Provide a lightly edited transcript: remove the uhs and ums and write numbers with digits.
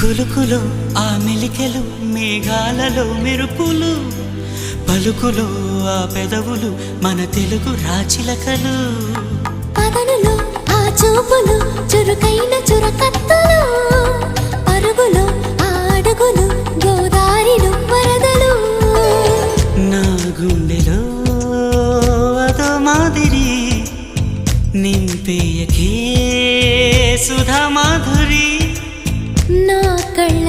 కులుకులో ఆ మెలికెలు మేఘాలలో మెరుపులు పలుకులో ఆ పెదవులు మన తెలుగు రాచిలకలు పదనులో ఆ చూపులు చురుకైన చురకత్తలు పరుగులో ఆ అడుగులు గోదారిలో వరదలు నా గుండెలో అదో మాదిరి నింపేయకే సుధా మాధురి నా కళ్ళ